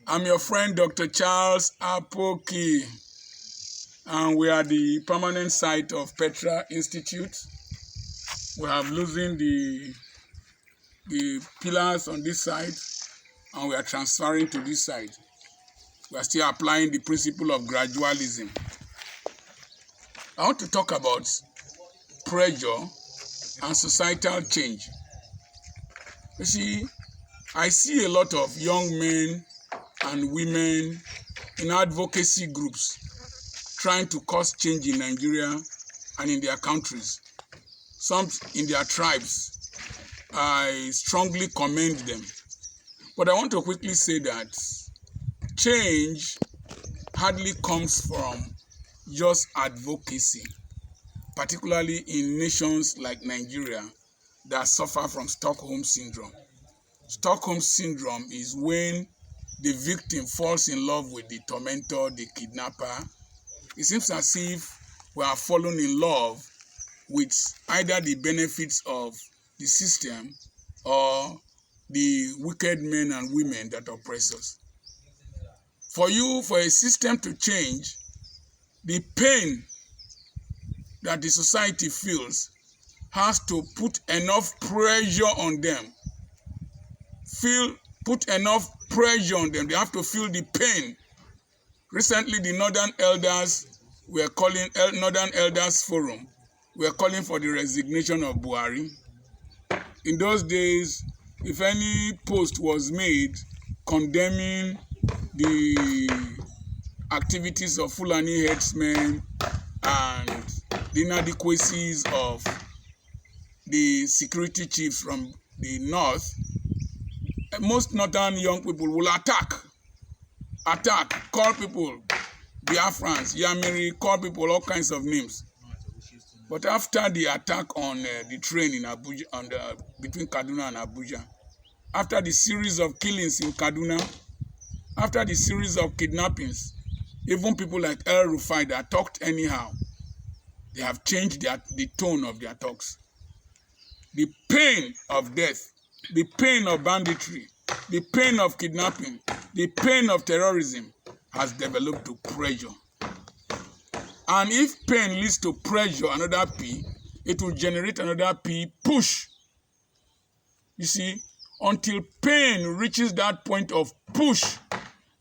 I'm your friend, Dr. Charles Apoki, and we are the permanent site of Petra Institute. We have losing the pillars on this side, and we are transferring to this side. We are still applying the principle of gradualism. I want to talk about pressure and societal change. You see, I see a lot of young men and women in advocacy groups trying to cause change in Nigeria and in their countries, some in their tribes. I strongly commend them. But I want to quickly say that change hardly comes from just advocacy, particularly in nations like Nigeria that suffer from Stockholm Syndrome. Stockholm Syndrome is when the victim falls in love with the tormentor, the kidnapper. It seems as if we are fallen in love with either the benefits of the system or the wicked men and women that oppress us. For a system to change, the pain that the society feels has to put enough pressure on them. Put enough pressure on them. They have to feel the pain. Recently, the Northern Elders Northern Elders Forum were calling for the resignation of Buhari. In those days, if any post was made condemning the activities of Fulani herdsmen and the inadequacies of the security chiefs from the north, most northern young people will attack, call people Biafrans, Yamiri, call people all kinds of names. But after the attack on the train in Abuja, between Kaduna and Abuja, after the series of killings in Kaduna, after the series of kidnappings, even people like El Rufai that talked anyhow, they have changed the tone of their talks. The pain of death, the pain of banditry, the pain of kidnapping, the pain of terrorism has developed to pressure. And if pain leads to pressure, another P, it will generate another P, push. You see, until pain reaches that point of push,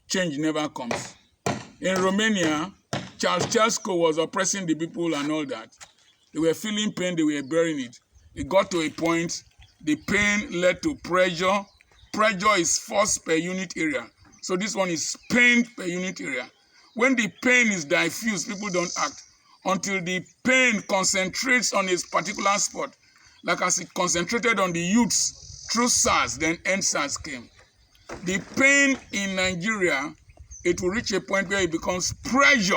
change never comes. In Romania, Ceausescu was oppressing the people and all that. They were feeling pain, they were bearing it. It got to a point, the pain led to pressure. Pressure is force per unit area. So this one is pain per unit area. When the pain is diffused, people don't act until the pain concentrates on a particular spot. Like as it concentrated on the youths through SARS, then NSARS came. The pain in Nigeria, it will reach a point where it becomes pressure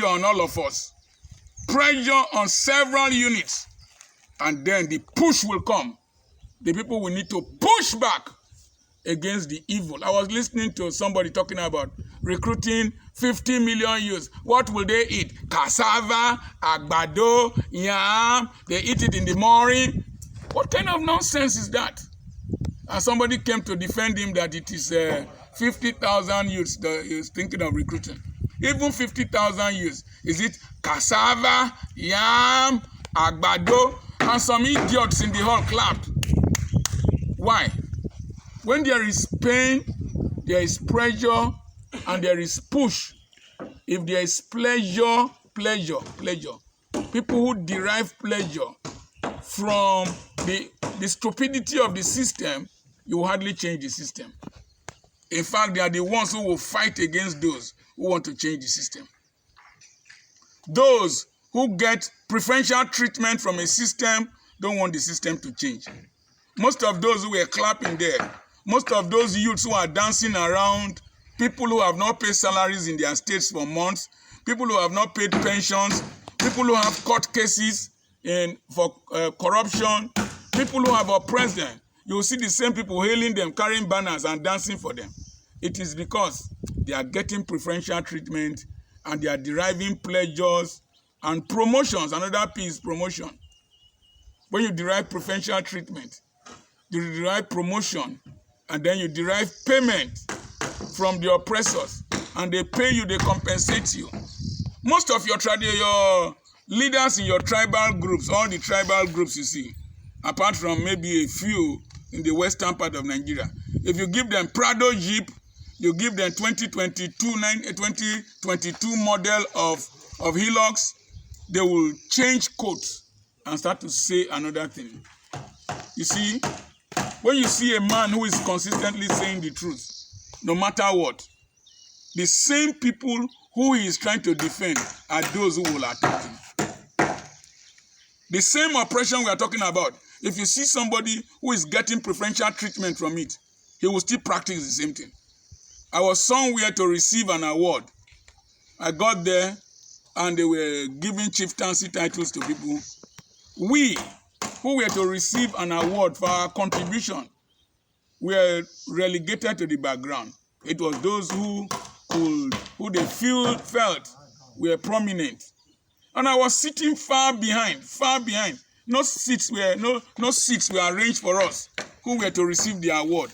on all of us, pressure on several units, and then the push will come. The people will need to push back against the evil. I was listening to somebody talking about recruiting 50 million youths. What will they eat? Cassava, agbado, yam. They eat it in the morning. What kind of nonsense is that? And somebody came to defend him that it is 50,000 youths that he is thinking of recruiting. Even 50,000 youths. Is it cassava, yam, agbado? And some idiots in the hall clapped. Why? When there is pain, there is pressure, and there is push. If there is pleasure, people who derive pleasure from the stupidity of the system, you will hardly change the system. In fact, they are the ones who will fight against those who want to change the system. Those who get preferential treatment from a system don't want the system to change. Most of those who were clapping there, most of those youths who are dancing around, people who have not paid salaries in their states for months, people who have not paid pensions, people who have court cases for corruption, people who have oppressed them, you will see the same people hailing them, carrying banners and dancing for them. It is because they are getting preferential treatment and they are deriving pleasures and promotions. Another P is promotion. When you derive preferential treatment, you derive promotion, and then you derive payment from the oppressors, and they pay you, they compensate you. Most of your leaders in your tribal groups, all the tribal groups you see, apart from maybe a few in the western part of Nigeria, if you give them Prado Jeep, you give them 2022 model of Hilux, they will change coats and start to say another thing. You see, when you see a man who is consistently saying the truth, no matter what, the same people who he is trying to defend are those who will attack him. The same oppression we are talking about, if you see somebody who is getting preferential treatment from it, he will still practice the same thing. I was somewhere to receive an award. I got there and they were giving chieftaincy titles to people. We who were to receive an award for our contribution were relegated to the background. It was those who they felt were prominent. And I was sitting far behind. No seats were arranged for us who were to receive the award.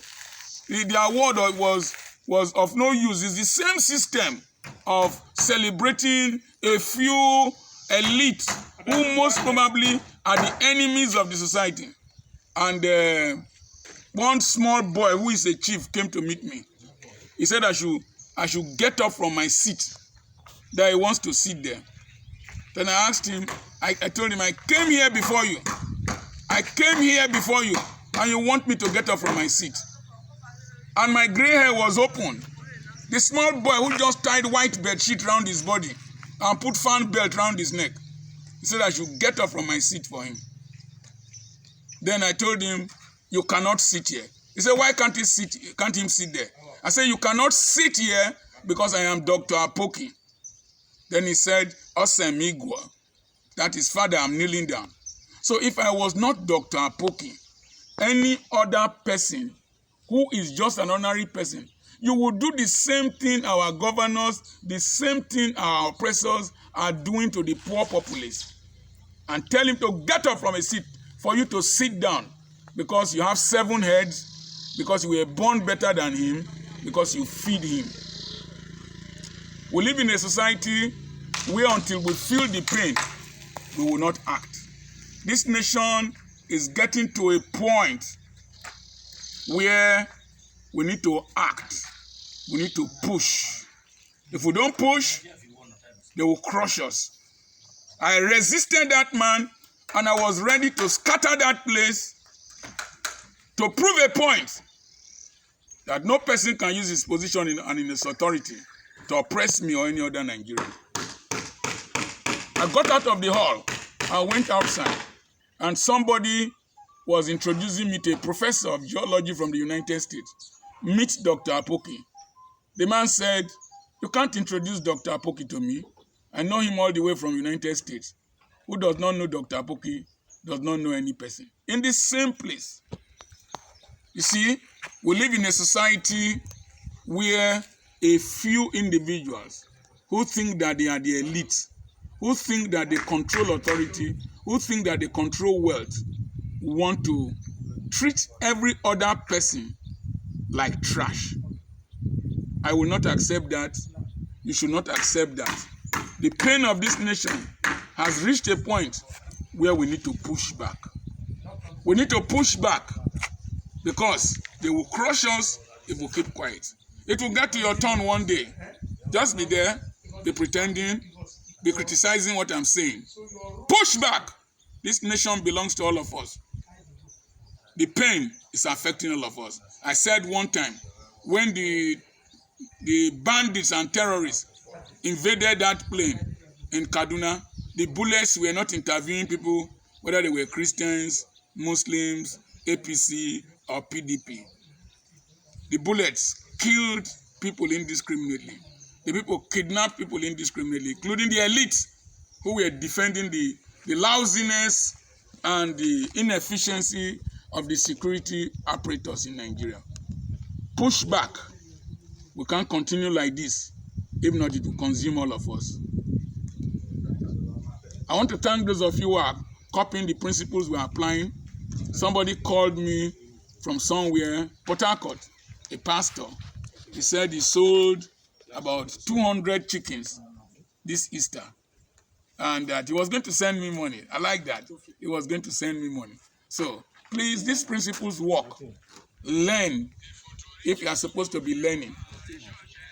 The award was of no use. It's the same system of celebrating a few elite who most probably are the enemies of the society. And one small boy who is a chief came to meet me. He said I should get up from my seat, that he wants to sit there. Then I asked him, I told him, I came here before you. And you want me to get up from my seat. And my gray hair was open. The small boy who just tied white bed sheet around his body and put fan belt around his neck. He said I should get up from my seat for him. Then I told him, you cannot sit here. He said, why can't him sit there? I said, you cannot sit here because I am Dr. Apoki. Then he said, Osemigwa. That is, Father, I'm kneeling down. So if I was not Dr. Apoki, any other person who is just an ordinary person, you will do the same thing our governors, the same thing our oppressors are doing to the poor populace. And tell him to get up from a seat for you to sit down because you have 7 heads, because you were born better than him, because you feed him. We live in a society where until we feel the pain, we will not act. This nation is getting to a point where we need to act. We need to push. If we don't push, they will crush us. I resisted that man, and I was ready to scatter that place to prove a point that no person can use his position and in his authority to oppress me or any other Nigerian. I got out of the hall. I went outside, and somebody was introducing me to a professor of geology from the United States. Meet Dr. Apoki. The man said, you can't introduce Dr. Apoki to me. I know him all the way from United States. Who does not know Dr. Apoki does not know any person. In the same place. You see, we live in a society where a few individuals who think that they are the elite, who think that they control authority, who think that they control wealth, want to treat every other person like trash. I will not accept that. You should not accept that. The pain of this nation has reached a point where we need to push back. We need to push back because they will crush us if we keep quiet. It will get to your turn one day. Just be there, be pretending, be criticizing what I'm saying. Push back. This nation belongs to all of us. The pain is affecting all of us. I said one time, when the bandits and terrorists invaded that plane in Kaduna, the bullets were not interviewing people, whether they were Christians, Muslims, APC, or PDP. The bullets killed people indiscriminately. The people kidnapped people indiscriminately, including the elites who were defending the lousiness and the inefficiency of the security apparatus in Nigeria. Push back. We can't continue like this. If not, it will consume all of us. I want to thank those of you who are copying the principles we are applying. Somebody called me from somewhere, Port Harcourt, a pastor. He said he sold about 200 chickens this Easter, and that he was going to send me money. I like that. He was going to send me money. So please, these principles work. Learn if you are supposed to be learning.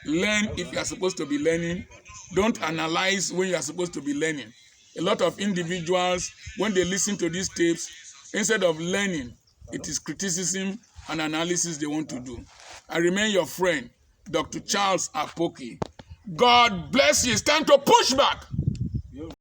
Learn if you are supposed to be learning. Don't analyze when you are supposed to be learning. A lot of individuals, when they listen to these tapes, instead of learning, it is criticism and analysis they want to do. I remain your friend, Dr. Charles Apoki. God bless you. It's time to push back.